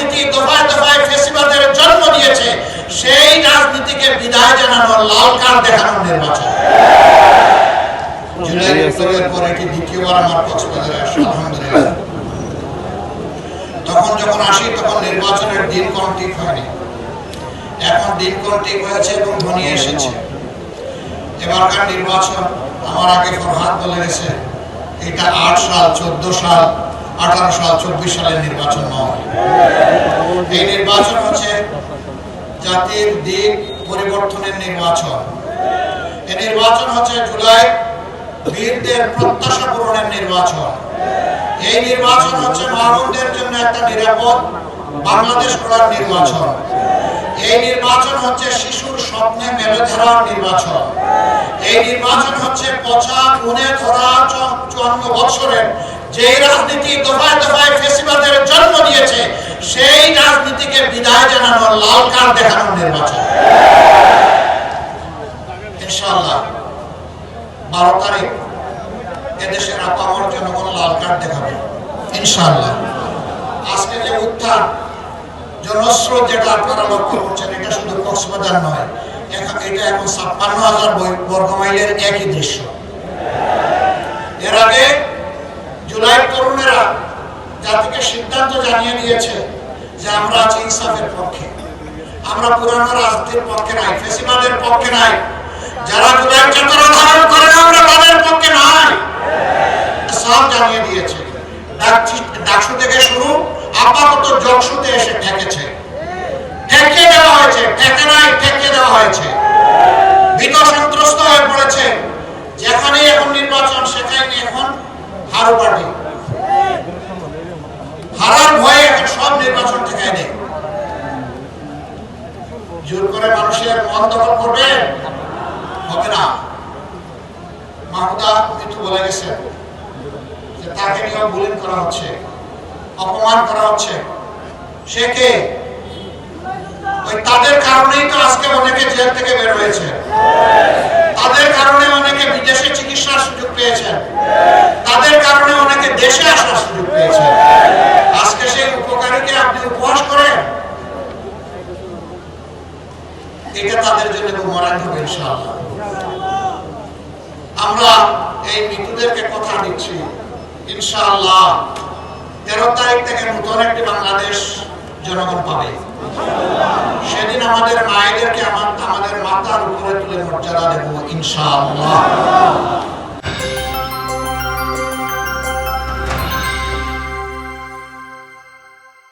রাজনীতি দফায় দফায় ফেসিবাদের জন্ম দিয়েছে, সেই রাজনীতিকে বিদায় জানানো, লাল কার্ড দেখানোর নির্বাচন। জুলাই বিপ্লবের পর এটি দ্বিতীয়বার আমার কক্সবাজারে আসা, আলহামদুলিল্লাহ। তখন যখন আসি তখন নির্বাচনের দিনক্ষণ ঠিক হয়নি, এখন দিনক্ষণ ঠিক হয়েছে এবং ঘনিয়ে এসেছে। এবারকার নির্বাচন আমার আগে ফরহাদ বলে গেছে, এটা 8 সাল, 14 সাল, 18 সাল, 24 সালের নির্বাচন নয়। এই নির্বাচন হচ্ছে জাতির দিক পরিবর্তনের নির্বাচন। এই নির্বাচন হচ্ছে জুলাই বীরদের প্রত্যাশা পূরণের নির্বাচন। এই নির্বাচন হচ্ছে মানবদের জন্য একটা নিরাপদ বাংলাদেশ গড়ার নির্বাচন। এই নির্বাচন হচ্ছে শিশুর স্বপ্নে মেলে ধরার নির্বাচন। এই নির্বাচন হচ্ছে পচা খুনে ধরা 54 বছরের যে রাজনীতি দফায় দফায় ফেসিবাদের জন্ম দিয়েছে, সেই রাজনীতিকে বিদায় জানানো, লাল কার্ড দেখানোর নির্বাচন। ইনশাআল্লাহ 12 তারিখ এদেশের আপামর জনগণ লাল কার্ড দেখাবে ইনশাআল্লাহ। আজকে যে উত্থান জনস্রোত যেটা আপনারা লক্ষ্য করছেন, এটা শুধু কক্সবাজার নয়, এটা এখন 56,000 বর্গমাইলের একই দৃশ্য। এর আগে জুলাই তরুণেরা জাতিকে সিদ্ধান্ত জানিয়ে দিয়েছে যে আমরা আছি ইনসাফের পক্ষে, আমরা পুরানো রাজনীতির পক্ষে নাই, ফেসিবাদের পক্ষে নাই। যারা জুলাই চেতনা ধারণ করে আমরা তাদের পক্ষে নাই, সব জানিয়ে দিয়েছে। ডাকসু থেকে শুরু আপাতত জকসুতে এসে ঠেকেছে, ঠেকিয়ে দেওয়া হয়েছে, ঠেকে নাই, ঠেকিয়ে দেওয়া হয়েছে। ভীত সন্ত্রস্ত হয়ে পড়েছে, যেখানেই এখন নির্বাচন সেখানে এখন হারু পার্টি, হারার ভয়ে এখন সব নির্বাচন ঠেকায় দেয়। জোর করে মানুষের মন দখল করবে, হবে না। মাহমুদা মিঠু বলে গেছে যে তাকে নিয়েও বুলিং করা হচ্ছে, অপমান করা হচ্ছে। সে কে? ওই তাদের কারণেই তো আজকে অনেকে জেল থেকে বের হয়েছে, তাদের কারণে অনেকে বিদেশে চিকিৎসার সুযোগ পেয়েছেন, তাদের কারণে অনেকে দেশে আসার সুযোগ পেয়েছেন। আজকে সেই উপকারীকে আপনি উপহাস করেন, এটা তাদের জন্য মরান হবে ইনশাআল্লাহ। আমরা এই মৃতদেরকে কথা দিচ্ছি ইনশাআল্লাহ 13 তারিখ থেকে নতুন একটি বাংলাদেশ জনগণ পাবে। সেদিন আমাদের মায়েদেরকে আমাদের মাথার উপরে তুলে মর্যাদা দেব ইনশাআল্লাহ।